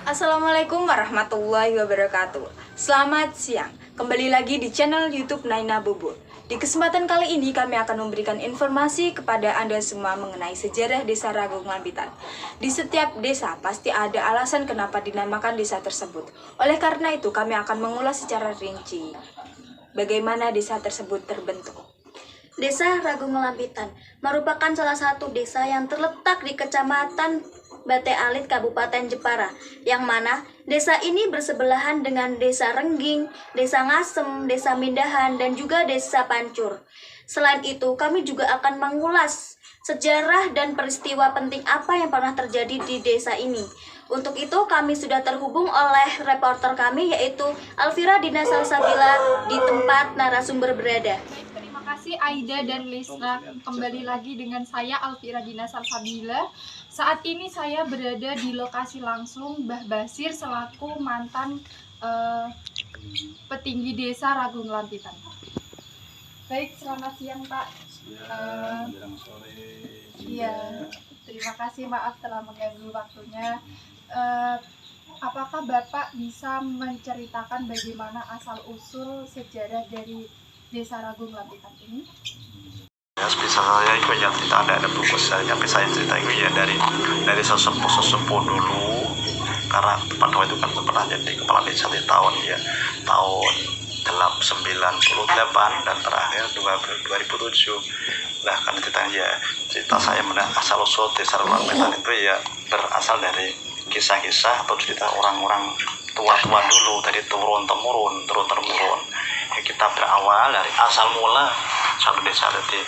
Assalamualaikum warahmatullahi wabarakatuh. Selamat siang. Kembali lagi di channel YouTube Naina Bubur. Di kesempatan kali ini kami akan memberikan informasi kepada Anda semua mengenai sejarah Desa Ragung Lampitan. Di setiap desa pasti ada alasan kenapa dinamakan desa tersebut. Oleh karena itu kami akan mengulas secara rinci bagaimana desa tersebut terbentuk. Desa Ragung Lampitan merupakan salah satu desa yang terletak di Kecamatan Bate Alit, Kabupaten Jepara, yang mana desa ini bersebelahan dengan Desa Rengging, Desa Ngasem, Desa Mindahan, dan juga Desa Pancur. Selain itu, kami juga akan mengulas sejarah dan peristiwa penting apa yang pernah terjadi di desa ini. Untuk itu, kami sudah terhubung oleh reporter kami, yaitu Alfira Dina Salsabila, di tempat narasumber berada. Terima kasih Aida dan Lisna. Kembali lagi dengan saya Alfira Dina Salsabila. Saat ini saya berada di lokasi langsung Mbah Basir selaku mantan petinggi desa Ragung Lampitan. Baik, selamat siang Pak. Iya, terima kasih, maaf telah mengganggu waktunya. Apakah Bapak bisa menceritakan bagaimana asal-usul sejarah dari Desa Ragung Lampitan ini? Ya, bisa saya itu yang tidak ada buku saya, tapi saya cerita itu ya dari sesepuh dulu, karena pada waktu itu kan pernah jadi kepala desa di tahun 98 dan terakhir 2007. Nah, karena cerita saya asal usul Desa Ragung Lampitan itu ya berasal dari kisah-kisah atau cerita orang-orang tua-tua dulu, dari turun temurun. Ya, kita berawal dari asal mula satu desa. Jadi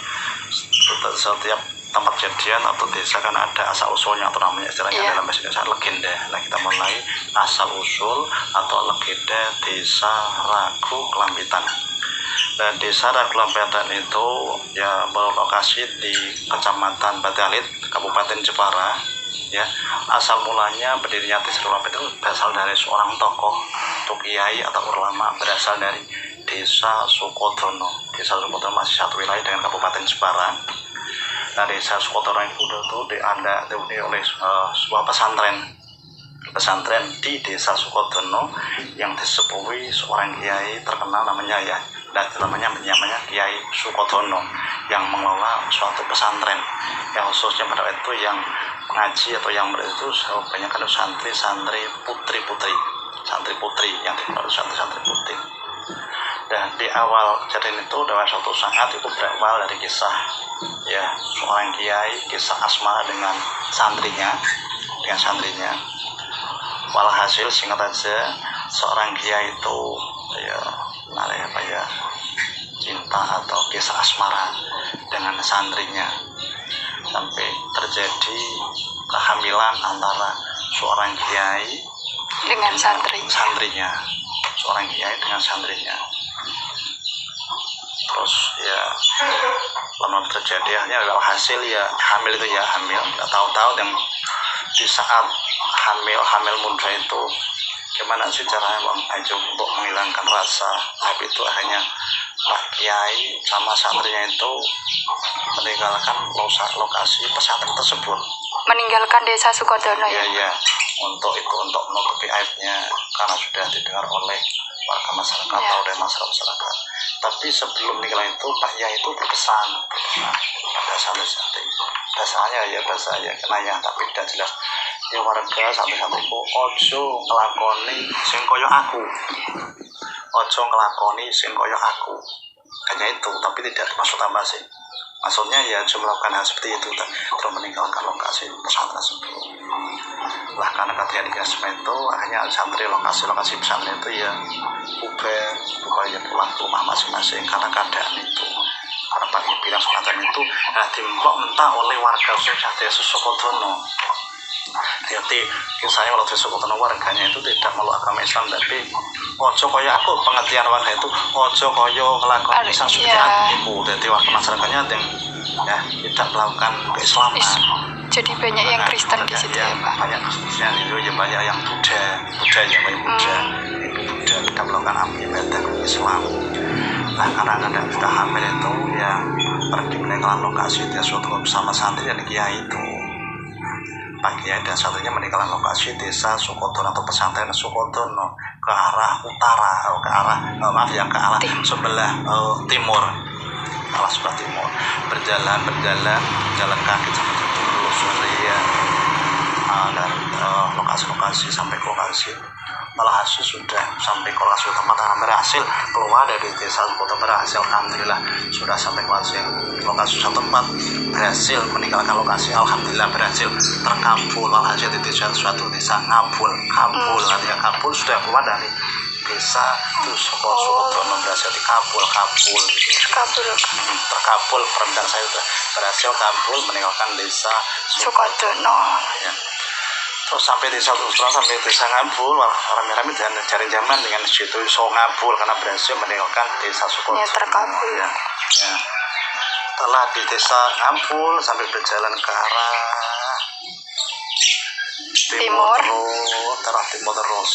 setiap tempat kejadian atau desa kan ada asal usulnya atau namanya istilahnya dalam bahasa Indonesia legenda. Nah, kita mulai asal usul atau legenda Desa Ragung Lampitan. Dan Desa Ragung Lampitan itu ya berlokasi di Kecamatan Bate Alit, Kabupaten Jepara. Ya, asal mulanya berdirinya Desa Ragung Lampitan berasal dari seorang tokoh atau kiai atau ulama berasal dari Desa Sukodono. Desa Sukodono masih satu wilayah dengan Kabupaten Jepara. Nah, Desa Sukodono itu dihuni oleh sebuah pesantren di Desa Sukodono yang disepuhi seorang kiai terkenal namanya Kiai Sukodono yang mengelola suatu pesantren yang khususnya pada itu yang mengaji atau yang itu banyak kan santri putri yang dikenal santri putri. Dan di awal kejadian itu dalam suatu saat itu berawal dari kisah ya seorang kiai, kisah asmara dengan santrinya. Walhasil singkat aja seorang kiai itu cinta atau kisah asmara dengan santrinya sampai terjadi kehamilan antara seorang kiai Dengan santrinya. Terus ya lama terjadi adalah hasil ya hamil nggak tahu yang di saat hamil muda itu gimana sih caranya Bang Ajo untuk menghilangkan rasa tapi itu akhirnya Pak Kiai sama santrinya itu meninggalkan lokasi pesantren tersebut, meninggalkan Desa Sukodono ya untuk menutupi aibnya karena sudah didengar oleh warga masyarakat atau dari masyarakat. Tapi sebelum meninggal itu Pak Kiai itu berpesan pada santri-santri bahasanya kenanya tapi tidak jelas ya warga santri-santriku ojo ngelakoni sing koyo aku hanya itu, tapi tidak dimaksud apa sih, maksudnya ya cuma melakukan hal seperti itu terus meninggalkan lokasi pesantren tersebut. Lah karena ketika dikasih itu akhirnya santri lokasi pesantren itu ya bubar ya pulang ke rumah masing-masing karena keadaan itu. Karena pagi bilang pesantren itu dimbok mentah oleh warga Desa Sukodono. Jadi kisahnya waktu Desa Sukodono warganya itu tidak meluk agama Islam, tapi ojo kaya aku, pengertian warga itu ojo kaya ngelakukan Islam seperti aku. Jadi warga masyarakatnya yang tidak melakukan keislaman. Jadi banyak yang Kristen di situ ya Pak? Banyak Kristen itu ya, banyak yang Buddha tidak melakukan ibadah Islam. Nah karena sudah hamil itu ya pergi meninggalkan lokasi dia suatu bersama santri dan kiai itu. Pak Kiai dan santrinya meninggalkan lokasi desa Sukodono atau pesantren Sukodono ke arah utara, ke arah ke arah sebelah timur, arah sebelah timur. Berjalan kaki sampai telusuri ya dari lokasi sampai ke lokasi. Alhasil sudah sampai ke lokasi tempat, berhasil keluar dari desa Sukodono, berhasil, alhamdulillah sudah sampai ke lokasi tempat, berhasil meninggalkan lokasi, alhamdulillah berhasil terkabul. Alhasil di suatu desa artinya kabul, sudah keluar dari desa Sukodono, berhasil terkabul perendang saya sudah berhasil kabul meninggalkan desa Sukodono ya. Terus sampai desa Ngabul, rame-rame dan cari zaman dengan situ Ngabul karena berhasil meninggalkan desa Sukodono Ya, terkabul. ya. Setelah di desa Ngabul sampai berjalan ke arah timur terus.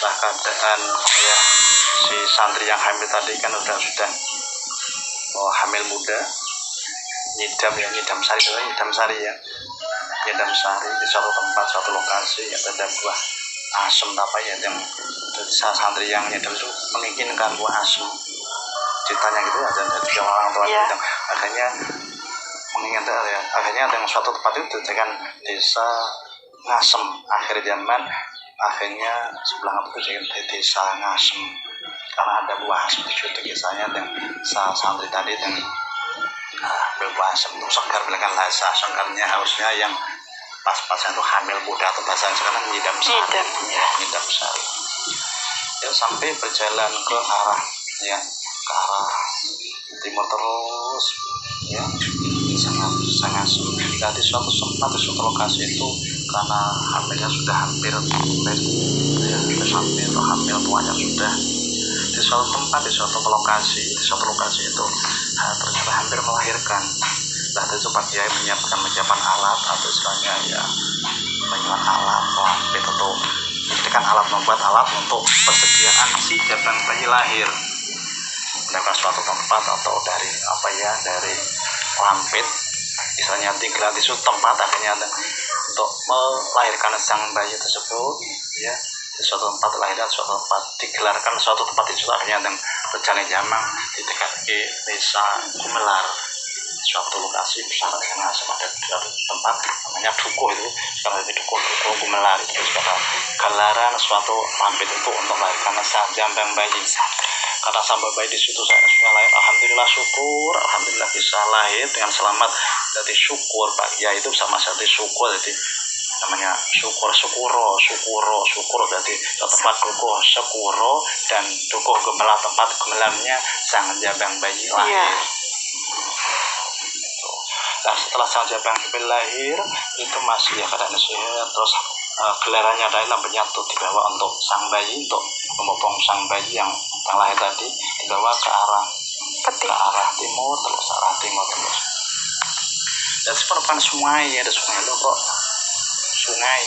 Bahkan keadaan ya si santri yang hamil tadi kan sudah hamil muda, nyidam sari di suatu tempat, suatu lokasi yang ada buah asem yang santri yang nyidam itu menginginkan buah asem, ceritanya gitu ya, dan dari orang tua itu akhirnya menginginkan ya, akhirnya dengan suatu tempat itu dengan desa Ngasem, akhir zaman akhirnya sebelah itu jadi desa Ngasem karena ada buah asem di situ. Kisahnya dan santri tadi dan buah asem itu segar, bilang bahasa segarnya harusnya yang pas-pasan itu hamil muda atau bahasa sekarang nyidam sari ya, sampai berjalan ke arah timur terus ya, sangat di suatu tempat, di suatu lokasi itu karena hamilnya sudah hampir hamil tuanya sudah di suatu tempat, di suatu lokasi itu ternyata hampir melahirkan. Nah, itu Pak Kiai menyiapkan alat atau istilahnya ya menyiapkan alat lampit atau menyediakan alat, membuat alat untuk persediaan si jaban bayi lahir. Menyiapkan suatu tempat atau dari lampit, istilahnya digelar di suatu tempat akhirnya untuk melahirkan sang bayi tersebut ya, di suatu tempat lahiran, suatu tempat digelarkan suatu tempat itu akhirnya berjalan zaman di dekat desa Gumelar, suatu lokasi besar yang ada suatu tempat namanya Dukuh, itu sekarang di Dukuh Gumelar itu sekarang gelaran suatu lampit itu untuk melahirkan sang jambang bayi. Kata sampai bayi di situ saya sudah lahir, alhamdulillah bisa lahir dengan selamat. Jadi syukur Pak Kiai itu sama seperti syukur, jadi namanya syukuro, jadi tempat Dukuh Sekuro dan Dukuh Gumelar, tempat gemelarnya sang jambang bayi lahir. Nah, setelah sang jambang bayi lahir itu masih ya keadaan sehat, terus gelarannya adalah menyatu dibawa untuk sang bayi, untuk membopong sang bayi yang lahir tadi dibawa ke arah timur terus. Dan seperti sungai ya, ada sungai lo kok sungai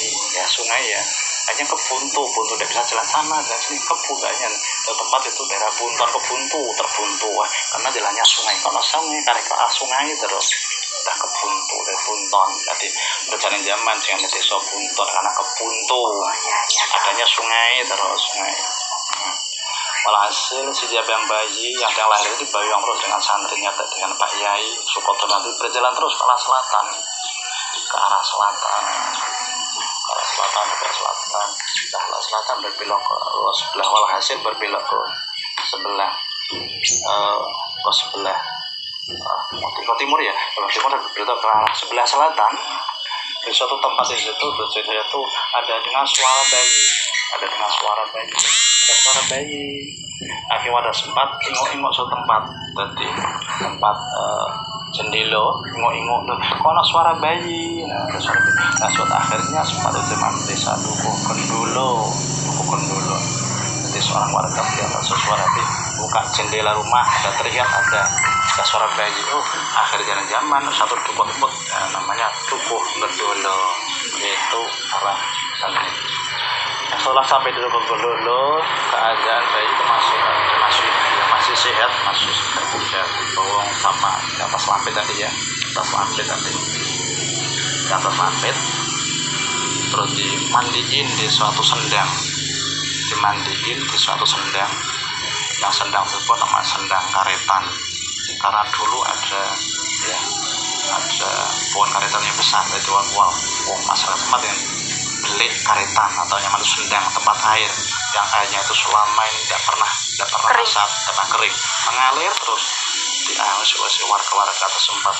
ya hanya kebuntu tidak bisa jalan sana dan sini kebun kayaknya tempat itu daerah Bunton terbuntu karena jalannya sungai, kalau sungai tarik ke sungai terus udah kebuntu dari Bunton. Jadi berjalan zaman dengan desa Bunton karena kebuntu adanya sungai. Walhasil si jambang bayi yang lahir itu dibayang terus dengan santrinya dengan Pak Yai Sukodono, nanti berjalan terus ke arah selatan, berbelok ke sebelah, walhasil berbelok ke sebelah ke timur ya, timur berbelok ke arah sebelah selatan. Di suatu tempat di situ ada dengan suara bayi. Akhirnya ada sempat ingok suatu tempat, jadi tempat jendelo ingok kok ada suara bayi. Nah, suatu akhirnya sempat itu desa Dukuh Kendolo. Jadi seorang warga melihat suara buka jendela rumah, ada terlihat ada suara bayi. Akhir zaman satu dukuh namanya Dukuh Kendolo, yaitu arah sana. Setelah sampai di Dukuh Kendolo, keadaan bayi itu masih sehat, bawang sama di atas lampit tadi. di atas lampit, terus dimandiin di suatu sendang, yang sendang tersebut nama sendang karetan, karena dulu ada pohon karetan yang besar. Itu masyarakat tempat yang beli karetan atau nyaman sendang, tempat air yang airnya itu selama ini tidak pernah kering, mengalir terus diawasi warga-warga tersebut.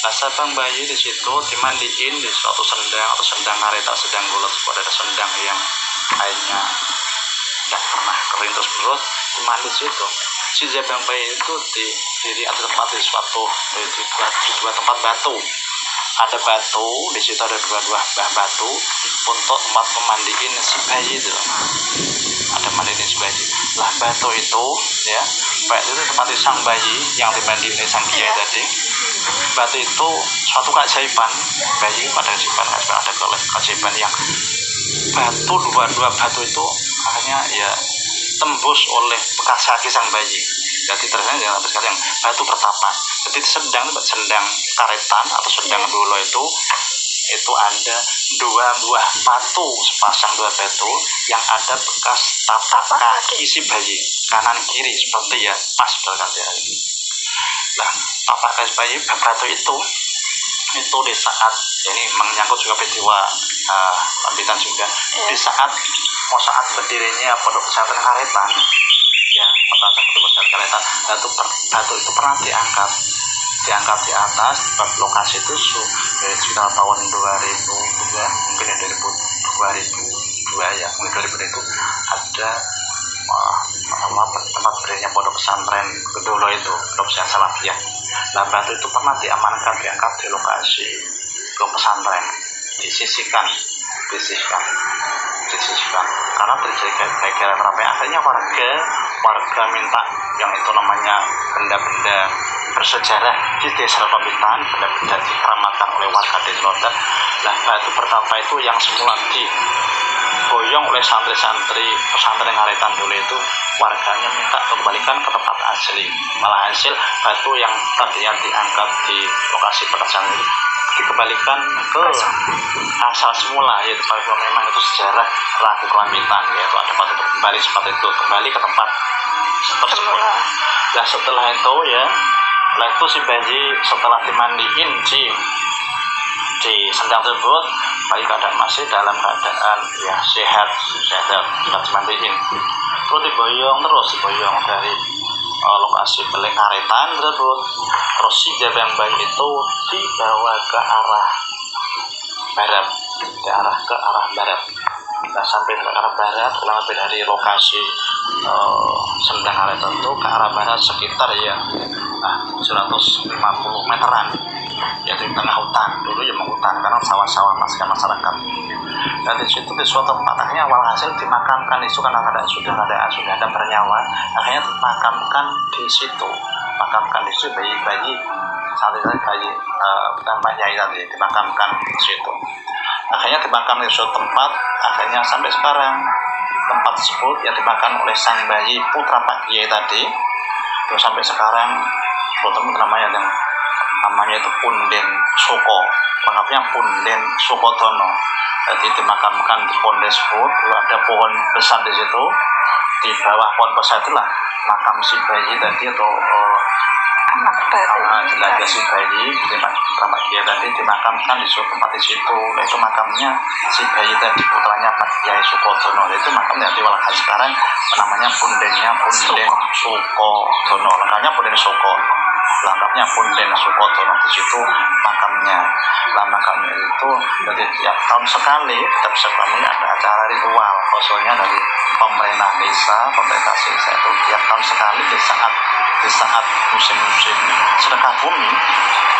Nah, Sabang bayi di situ dimandiin di suatu sendang atau sendang karetan, sendang gula tersebut. Ada sendang yang airnya tidak pernah kering terus menerus, dimandi di situ. Si Sabang bayi itu di tempat di dua tempat batu. Ada batu di situ, ada dua batu untuk tempat memandiin si bayi itu. Ada mandiin si bayi. Lah batu itu tempat sang bayi yang dimandiin sang kiai tadi. Batu itu suatu keajaiban, bayi pada ada keajaiban yang dua batu itu akhirnya tembus oleh bekas kaki sang bayi. Jadi ternyata yang batu bertapa. Jadi sendang karetan atau sendang dulu itu ada dua buah batu, sepasang dua batu yang ada bekas tapak kaki si bayi kanan kiri seperti pas berkata. Nah, tapak kaki bayi batu itu di saat ini menyangkut juga peristiwa lampitan juga, di saat berdirinya pondok pesantren karetan, batu itu pernah diangkat di atas lokasi itu sekitar tahun 2002, mungkin 2002 itu ada tempat berdirinya pondok pesantren kedua itu, pondok pesantren Salafiyah. Nah, batu itu pernah diangkat di lokasi pesantren, disisihkan karena terjadi kegagalan ramai. Akhirnya warga minta yang itu namanya benda-benda bersejarah di desa Lampitan, benda-benda dikeramatkan oleh warga desa Lampitan. Nah, batu pertapa itu yang semula diboyong oleh santri-santri pesantren karetan dulu itu, warganya minta kembalikan ke tempat asli. Malah hasil batu yang tadinya diangkat di lokasi pesantren itu dikembalikan ke asal semula, yaitu memang itu sejarah Ragu Kelampitan, yaitu ada batu kembali seperti itu, kembali ke tempat tersebut. Nah, setelah itu si bayi setelah dimandiin di sendang tersebut, bayi keadaan masih dalam keadaan sehat sudah dimandiin, terus diboyong dari lokasi beli karetan tersebut. Terus si Sabang bayi itu dibawa ke arah barat, Nah, sampai ke arah barat, kurang lebih dari lokasi sendang karetan itu ke arah barat sekitar 150 meteran, yaitu di tengah hutan. Dulu hutan karena sawah-sawah masyarakat. Dan di situ di suatu tempat akhirnya awal hasil dimakamkan itu karena sudah ada bernyawa, akhirnya dimakamkan di situ bayi tambahnya tadi dimakamkan di situ. Akhirnya dimakamkan di suatu tempat, akhirnya sampai sekarang tempat tersebut yang dimakamkan oleh sang bayi putra Pak Kiai tadi, terus sampai sekarang namanya itu Punden Suko, lengkapnya Punden Sukodono. Jadi dimakamkan di pohon tersebut, ada pohon besar di situ. Di bawah pohon besar itulah makam si bayi tadi atau jenazah si bayi Pak Kiai tadi dimakamkan di suatu tempat di situ. Itu makamnya si bayi tadi putranya Pak Kiai Sukodono. Itu makamnya di walhasil sekarang namanya Punden Sukodono. Lengkapnya Punden Sukodono, di situ makamnya. Makamnya itu jadi tiap tahun sekali ada acara ritual khususnya dari pemerintah desa itu tiap tahun sekali di saat musim sedekah bumi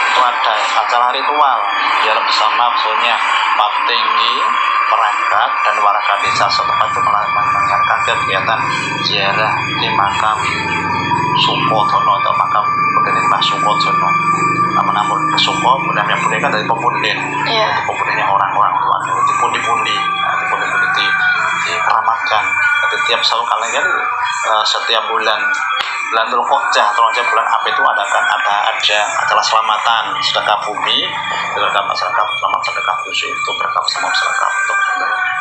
itu ada acara ritual biar bersama khususnya Pak Tinggi, perangkat dan warga desa setempat itu menyelenggarakan kegiatan ziarah di makam Sukodono atau makam Mbah Sukodono. Namun Suko yang punya dari pemunden, pemundennya orang-orang tua, dipundi-pundi dikeramatkan. Jadi setiap satu kali kan setiap bulan Dzulhijjah atau bulan apa itu ada acara selamatan sedekah bumi, sedekah masyarakat, selamat sedekah bumi itu berkah sama masyarakat untuk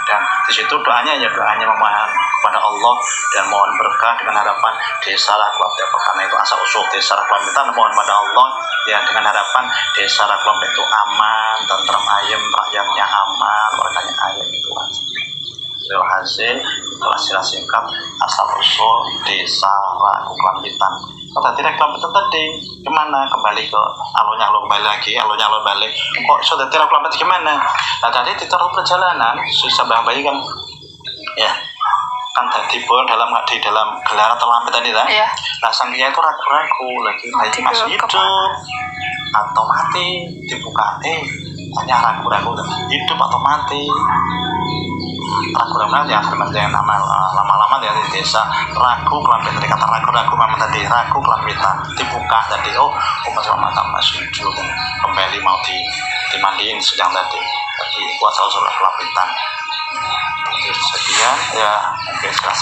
dan di situ doanya memohon kepada Allah dan mohon berkah dengan harapan desa Raguam Depok, karena itu asal usul desa Raguam kita mohon pada Allah ya dengan harapan desa Raguam itu aman, tentrem, ayem, rakyatnya aman, warganya ayem itu hasil setelah singkat asal usul desa Ragu Klampitan. Tadi reklam itu tadi gimana kembali ke alun-alun balik kok sudah tidak Klampitan gimana? Nah tadi di terus perjalanan susah bayi kan ya kan tadi pun di dalam gelaran terlambat tadi lah. Iya. Nah sangnya itu ragu-ragu lagi bayi masih hidup atau mati dibuka hanya ragu-ragu hidup atau mati. Ragu-ragu ya sebenarnya nama lama-lama ya di desa Ragu Klampitan tadi kata ragu-ragu memang tadi Ragu Klampitan dibuka tadi mata masih hidup dan kembali mau dimandiin sedang tadi kuasa usul Klampitan. Sekian ya mungkin secara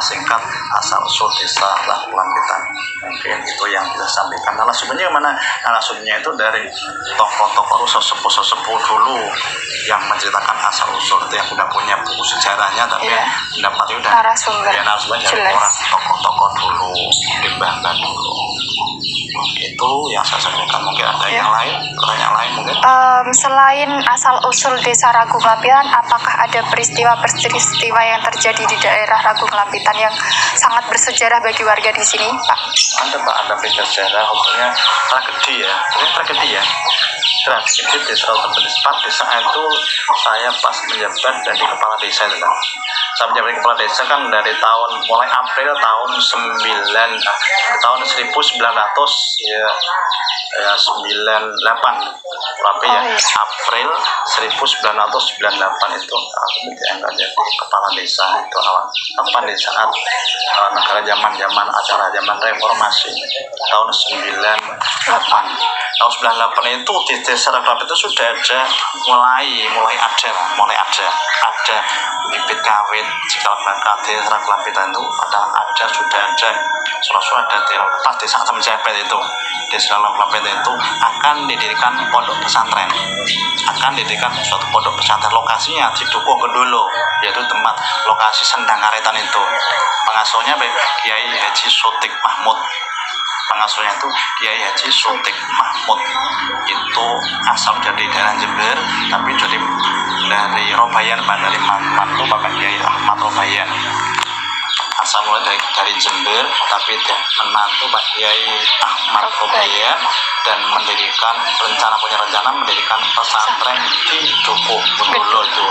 singkat asal usul desa Ragu Klampitan mungkin itu yang bisa sampaikan. Narasumbernya mana? Narasumbernya itu dari tokoh-tokoh sesepuh dulu yang menceritakan asal usul itu yang udah punya buku sejarahnya tapi pendapatnya udah narasumbernya dari orang tokoh-tokoh dulu dibahas dulu. Itu yang saya sampaikan. Mungkin ada yang lain, pertanyaan lain mungkin. Selain asal usul desa Ragu Klampitan, apakah ada peristiwa yang terjadi di daerah Ragu Klampitan yang sangat bersejarah bagi warga di sini, Pak? Ada bersejarah, umumnya tragedi ya. Tragedi desa tempat desa itu saya pas menjabat dari kepala desa itu kan. Saya menjabat kepala desa kan dari mulai April tahun 1900 ya 98 tapi ya April 1998 itu aku diangkat jadi kepala desa itu awal di saat negara zaman acara zaman reformasi tahun 98 itu di desa Ragup itu sudah ada mulai ada bibit kawin cikal bakal desa Ragup itu sudah ada surat-surat dari pas di saat menjabat itu desa Ragup itu akan didirikan pondok pesantren, suatu pondok pesantren. Lokasinya di Dukuh Gendolo, yaitu tempat lokasi Sendang Karetan itu. Pengasuhnya Kiai Haji Sotik Mahmud. Pengasuhnya itu Kiai Haji Sotik Mahmud. Itu asal dari daerah Jember, tapi dari Robayan, dari mantu Bapak Kiai Ahmad Robayan. Asal mulai dari Jember, tapi menantu Pak Kiai Ahmad Robayan dan punya rencana mendirikan pesantren di Dukuh Gendolo itu.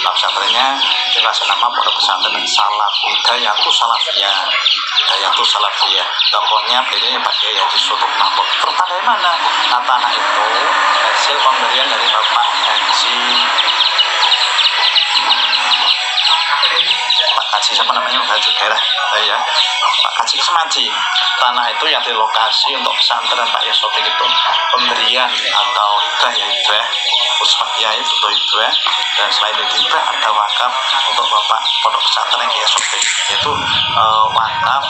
Pesantrennya dikasih nama pondok pesantren Hidayatus Salafiyah. Tokohnya beliau Pak Kiai Haji Sotik Mahmud. Terus dari mana? Tanah itu hasil pemberian dari Bapak Haji siapa namanya Haji daerah ya Pak Haji Kesemaji. Tanah itu yang di lokasi untuk pesantren Pak Sotik itu pemberian atau hibah Usman Kiai betul hibah, dan selain itu hibah ada wakaf untuk Bapak pondok pesantren Kiai Sotik, yaitu wakaf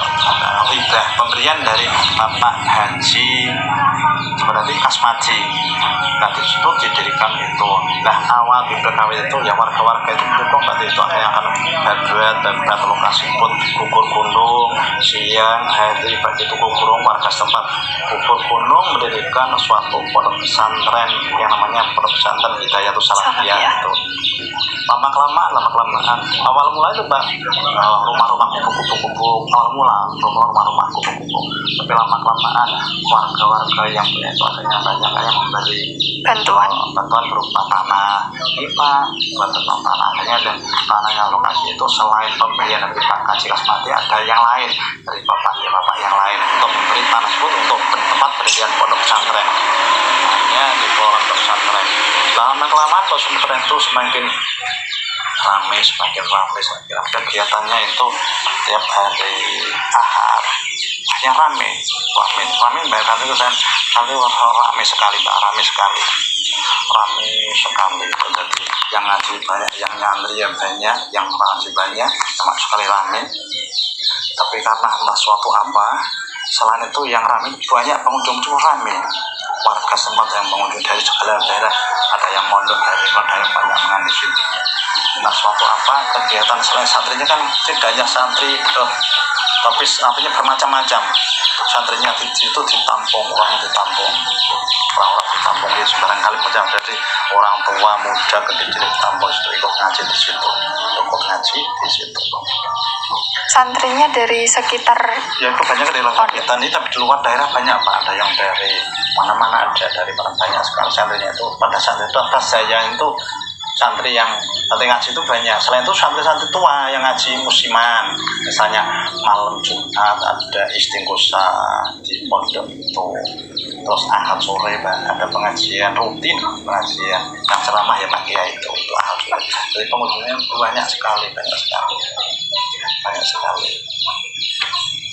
hibah pemberian dari Bapak Haji seperti Kasmaji. Nah di situ didirikan itu. Nah awal BPKW itu ya warga-warga itu dukung berarti itu ada yang akan buat lokasi pun gugur gunung siang hari bagi itu gugurung warga setempat gugur gunung mendirikan suatu pondok pesantren yang namanya pondok pesantren Hidayatus Salafiyah itu. Lama-kelamaan awal mula itu rumah-rumah kupu-kupu awal mula rumah-rumah kupu-kupu, tapi lama-kelamaan warga-warga yang punya itu akhirnya banyak yang memberi bantuan berupa tanah akhirnya dan tanahnya lokasi itu selain pemberian dari Pak Haji Kasmati ada yang lain dari bapak yang lain untuk memberi tanah tersebut untuk tempat pendirian pondok pesantren hanya di pondok pesantren. Lama-kelamaan pesantren itu semakin rame, semakin rame. Kegiatannya itu tiap hari Ahad hanya rame bahkan itu nanti rame sekali Mbak, rame sekali. Jadi yang ngaji banyak, yang nyantri yang banyak, yang ngaji banyak, sama sekali rame. Tapi karena entah suatu apa, selain itu yang rame banyak pengunjung itu rame. Warga setempat yang mengunjungi dari segala daerah, ada yang mondok dari kota yang banyak mengambil sini. Entah suatu apa kegiatan selain santrinya kan tidak hanya santri, tapi artinya bermacam-macam. Santrinya di situ ditampung, orang ditampung ya sembarang kali macam, jadi orang tua muda kecil ditampung itu ikut ngaji di situ. Santrinya dari sekitar Ya itu banyak dari kita ini, tapi di luar daerah banyak Pak, ada yang dari mana-mana ada, dari banyak sekali santrinya itu. Pada saat itu atas saya itu santri yang ngaji itu banyak. Selain itu santri-santri tua yang ngaji musiman, misalnya malam Jumat ada istingkosa di pondok itu, terus Ahad sore ada pengajian rutin, pengajian yang ceramah ya Pak Kiai itu Ahad sore. Jadi pengunjungnya banyak sekali.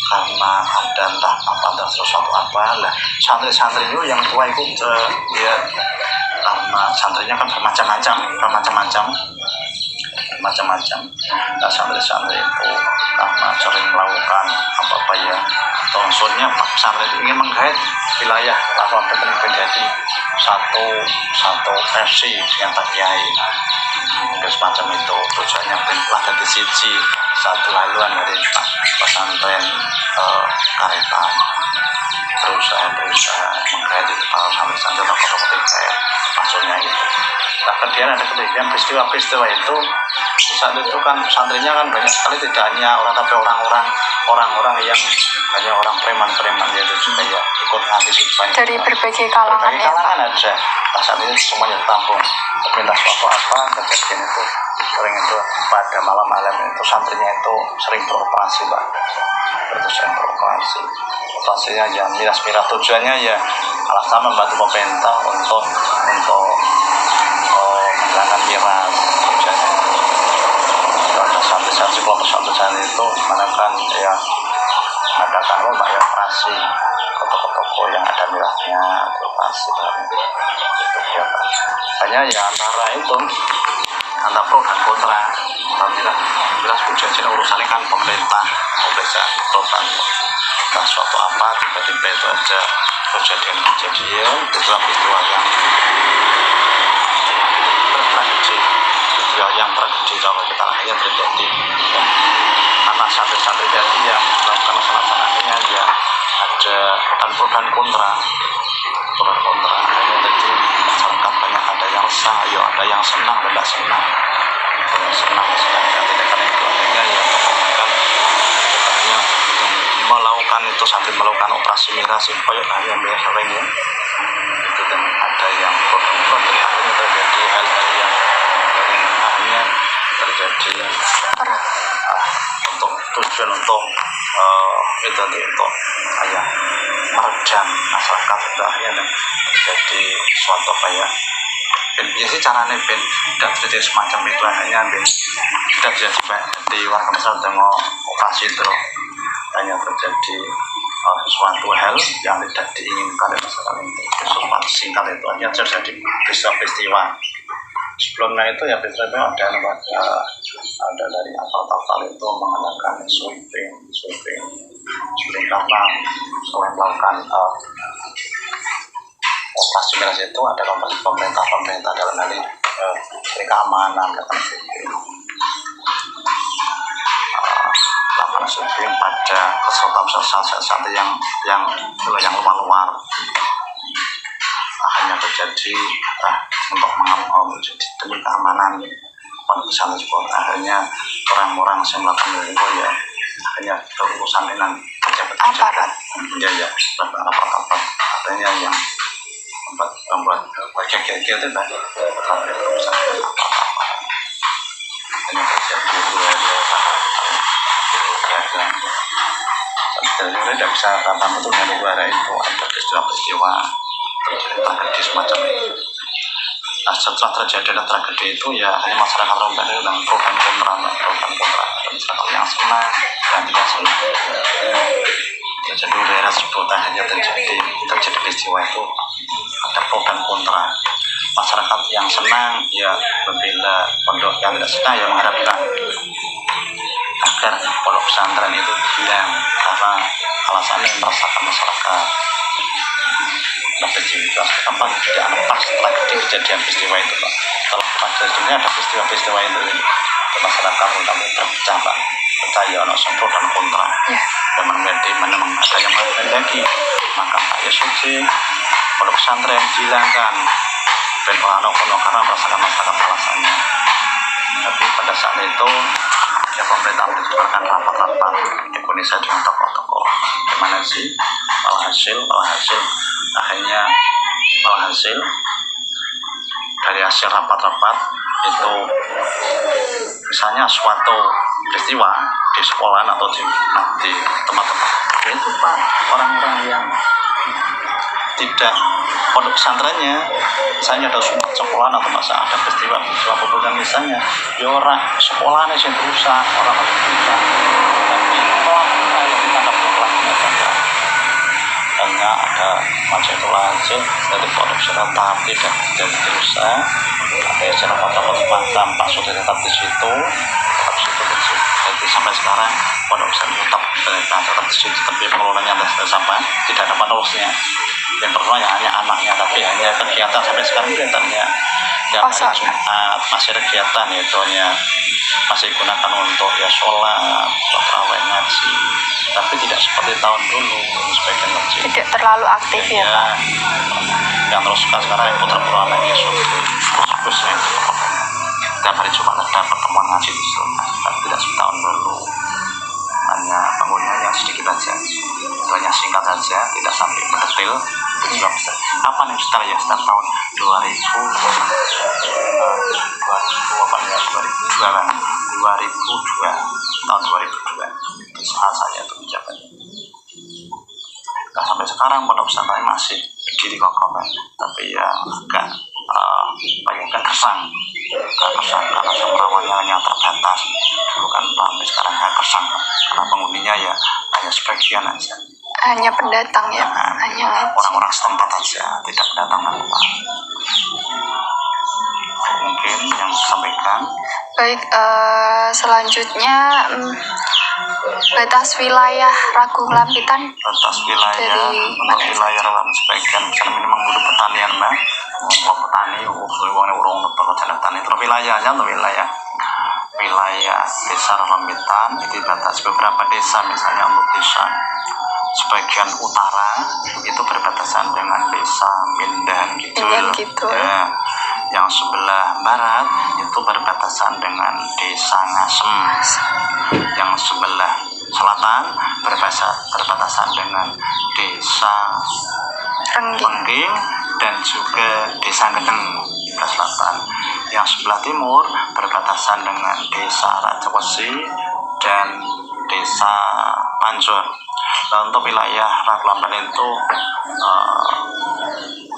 Karena ada entah apa, entah sesuatu apa lah, santri-santri itu yang tua itu dia karena santrinya kan bermacam-macam. Nah, santri-santri itu karena sering melakukan apa ya, maksudnya santri itu ingin menggait wilayah atau menjadi satu versi dengan Pak Kiai. Semacam itu tujuannya telah dari siji satu haluan dari pesantren Karetan, berusaha menggait itu para santri-santri atau kelompok maksudnya itu. Nah, kemudian ada kejadian peristiwa itu saat itu kan santrinya kan banyak sekali, tidak hanya orang, tapi orang-orang yang hanya orang preman yaitu juga ya ikut antisipasi dari berbagai kalangan ada. Saat ini semuanya ditampung. Pemerintah suatu apa kejadian itu sering itu pada malam-malam itu santrinya itu sering beroperasi Pak. Operasinya ya miras-miras, tujuannya ya alasan membantu pemerintah untuk menghilangkan miras. Tujuannya ada santri-santri kelompok santri itu menekan ya mengadakan operasi toko-toko yang ada mirasnya, operasi itu ya Pak. Hanya ya antara pro dan kontra. Miras ujian urusannya kan pemerintah pro dan nah, suatu apa tiba-tiba itu ada kejadian peristiwa yang tragedi kalau kita akhirnya terjadi karena santri-santri jadi yang melakukan masalah akhirnya ya ada dan pro dan kontra akhirnya jadi masyarakat banyak, ada yang resah, ya ada yang senang dan tidak senang sekali tindakan itu. Akhirnya ya kebanyakan melakukan itu sambil melakukan operasi miras koyok yang miras sering ya itu, dan ada yang pro akhirnya terjadi hal-hal yang akhirnya terjadi untuk tujuan untuk kayak meredam masyarakat. Akhirnya terjadi suatu kayak ya sih caranya tidak terjadi semacam itu, hanya tidak terjadi di warga masyarakat dengan operasi itu hanya terjadi sesuatu hal yang tidak diinginkan oleh masyarakat itu. Sesuatu singkat itu hanya terjadi peristiwa. Sebelumnya itu ya peristiwa ada dari kapal itu mengadakan sweeping karena selain melakukan operasi miras itu ada pemerintah dalam hal ini keamanan melakukan sweeping pada sesuatu yang luar hanya terjadi untuk menjadi demi keamanan pada sebuah akhirnya orang-orang yang melakukan itu ya hanya berurusan dengan pejabat ya apa artinya yang membuat kayak itu tadi hanya terjadi jadi tidak bisa rata betul dari luar itu ada peristiwa terjadi semacam itu. setelah terjadi ada tragedi itu ya hanya masyarakat Rombak itu yang pro dan kontra, masyarakat yang senang dan tidak senang. Jadi daerah tersebut hanya terjadi peristiwa itu ada pro dan kontra. Masyarakat yang senang ya membela pondok, yang tidak senang ya mengharapkan agar pondok pesantren itu hilang karena alasannya meresahkan masyarakat. Tapi tempat tidak lepas setelah kejadian peristiwa itu Pak. Setelah kejadiannya ada peristiwa itu masyarakat tentang terpecah Pak. Percaya ono pro dan kontra. Dan menjadi mana ada yang menghendaki maka ya suci pondok pesantren dihilangkan dan orang karena merasakan masyarakat alasannya. Tapi pada saat itu ya pemerintah menyebarkan rapat-rapat Indonesia dengan tokoh-tokoh gimana sih walhasil dari hasil rapat-rapat itu misalnya suatu peristiwa di sekolah atau di tempat-tempat itu Pak, orang-orang yang tidak pondok pesantrennya misalnya ada sekolah atau masa ada peristiwa pembunuhan misalnya ya orang sekolahnya yang berusaha orang berusaha tapi pelakunya yang ditangkap pelakunya saja hanya ada macam itu hasil dari pondok pesantren tapi tidak berusaha ada secara foto-foto Pak sudah tetap di situ jadi sampai sekarang pondok pesantren tetap di situ tapi pengelolanya sampai tidak ada penerusnya yang pertama ya hanya anaknya tapi hanya kegiatan sampai sekarang kegiatannya ya hari Jumat masih kegiatan ya itu hanya masih digunakan untuk ya sholat tarawih ngaji tapi tidak seperti tahun dulu sebagian masjid Tidak terlalu aktif ya Pak. yang terus sekarang yang putra putra anaknya terus ya tiap hari Jumat ada pertemuan ngaji di sana tapi tidak seperti tahun dulu hanya bangunnya yang sedikit aja itu hanya singkat saja tidak sampai mendetail itu juga bisa kapan yang setelah ya setelah tahun 2002 tahun 2002 saat saya itu menjabat nah sampai sekarang pondok pesantren masih berdiri kokoh tapi ya agak banyak kersang karena sumbernya hanya terbatas dulu kan sampai sekarang agak kersang karena penghuninya ya hanya sebagian aja Hanya pendatang ya, hanya orang-orang setempat saja tidak pendatang apa mungkin yang disampaikan. Baik, selanjutnya batas wilayah Ragung Lampitan. Batas wilayah untuk wilayah rawan sebagian misalnya memang butuh pertanian Mbak. Kalau petani, orang petani terus wilayahnya untuk wilayah desa Lampitan itu batas beberapa desa misalnya untuk desa sebagian utara itu berbatasan dengan desa Mindan gitu. Ya. Yang sebelah barat itu berbatasan dengan desa Ngasem. Yang sebelah selatan berbatasan dengan desa Pengging dan juga desa Gedeng ke selatan. Yang sebelah timur berbatasan dengan desa Rajawesi dan desa Pancur. Dan untuk wilayah Ragung Lampitan itu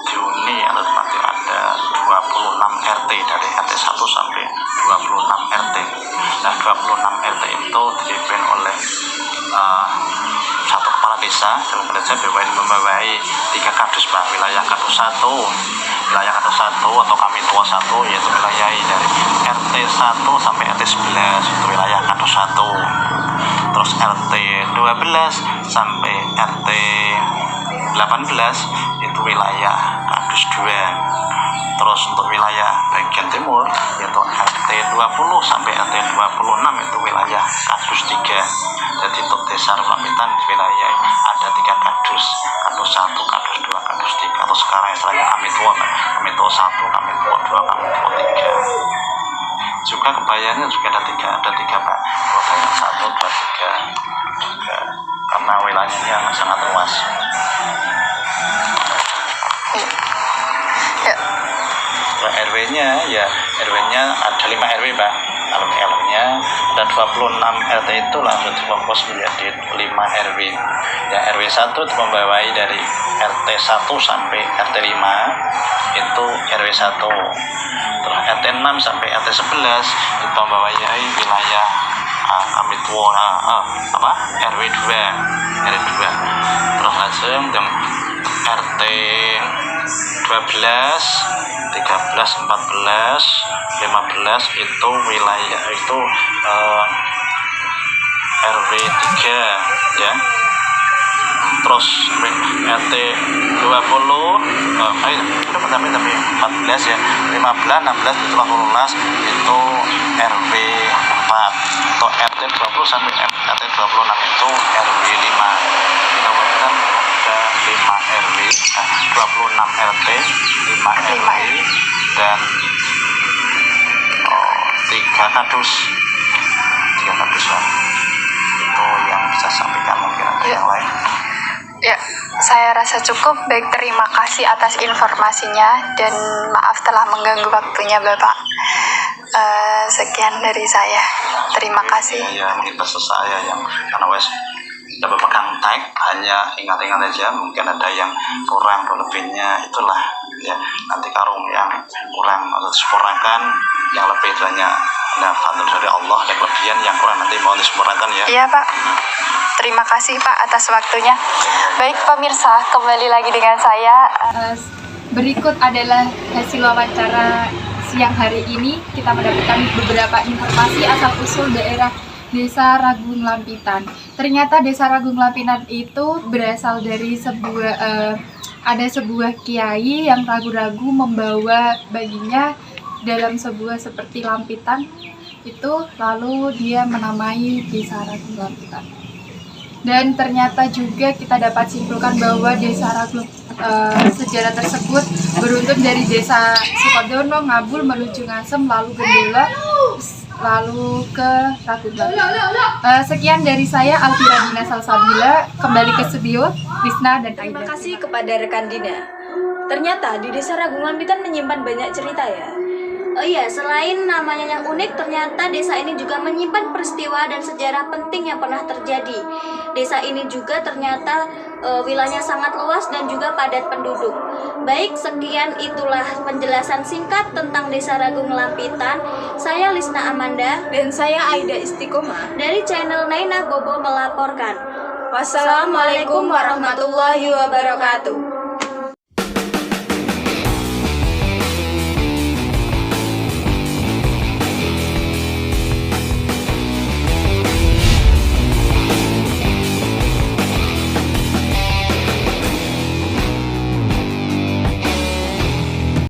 dihuni atau tempatnya ada 26 RT dari RT 1 sampai 26 RT. Nah 26 RT itu dipimpin oleh satu kepala desa membawahi 3 kadus Pak. Wilayah kadus 1 atau kami tua 1 yaitu wilayah dari RT 1 sampai RT 11 itu wilayah kadus 1. Terus RT 12 sampai RT 18 itu wilayah kadus 2. Terus untuk wilayah bagian timur yaitu RT 20 sampai RT 26 itu wilayah kadus 3. Jadi untuk desa Lampitan wilayah ada 3 kadus 1, kadus 2, kadus 3. Atau sekarang istilahnya kami tua 1, kami tua 2, kami tua 3. Juga kebayanya juga ada 3 Pak. Kebayang 1, 2, 3 juga karena wilayahnya yang sangat luas. RW-nya ada 5 RW Pak. RW-nya ada 2 RT itu langsung difokus menjadi 5 RW. Ya, RW 1 membawai dari RT 1 sampai RT 5 itu RW 1. Terus RT 6 sampai RT 11 itu membawai wilayah kami tua RW 2. Terus langsung ke RT 12, 13, 14, 15 itu wilayah itu RW 3 ya. Terus RT 20 tapi 14 ya, 15, 16, 17, itu RW 4 atau RT 20 sampai RT 26 itu RW 5. Kita bukan ada 5 RW, 26 RT, 5 RW dan 3 kadus lah. Itu yang bisa sampaikan, mungkin ada yang lain. Ya, saya rasa cukup. Baik, terima kasih atas informasinya dan maaf telah mengganggu waktunya Bapak. Sekian dari saya. Terima kasih. Ya, mungkin pesan saya yang karena dapat pegang tag, hanya ingat-ingat aja, mungkin ada yang kurang lebihnya itulah ya, nanti karung yang kurang atau disempurnakan, yang lebih itu hanya fadl dari Allah, dan kelebihan yang kurang nanti mau disempurnakan ya. Iya Pak, terima kasih Pak atas waktunya. Baik pemirsa, kembali lagi dengan saya. Berikut adalah hasil wawancara siang hari ini. Kita mendapatkan beberapa informasi asal-usul daerah Desa Ragung Lampitan. Ternyata Desa Ragung Lampitan itu berasal dari ada sebuah kiai yang ragu-ragu membawa baginya dalam sebuah seperti lampitan itu, lalu dia menamai Desa Ragung Lampitan. Dan ternyata juga kita dapat simpulkan bahwa Desa Ragung sejarah tersebut beruntun dari Desa Sukodono, Ngabul menuju Ngasem, lalu Gendola, lalu ke Ragung Lampitan. Sekian dari saya, Alfira Dina Salsabila. Kembali ke studio, Wisna dan Aida. Terima kasih kepada rekan Dina. Ternyata di Desa Ragung Lampitan menyimpan banyak cerita ya. Oh iya, selain namanya yang unik, ternyata desa ini juga menyimpan peristiwa dan sejarah penting yang pernah terjadi. Desa ini juga ternyata wilayahnya sangat luas dan juga padat penduduk. Baik, sekian itulah penjelasan singkat tentang Desa Ragung Lampitan. Saya Lisna Amanda Dan saya Aida Istiqomah. dari channel Naina Bobo melaporkan. Wassalamualaikum warahmatullahi wabarakatuh.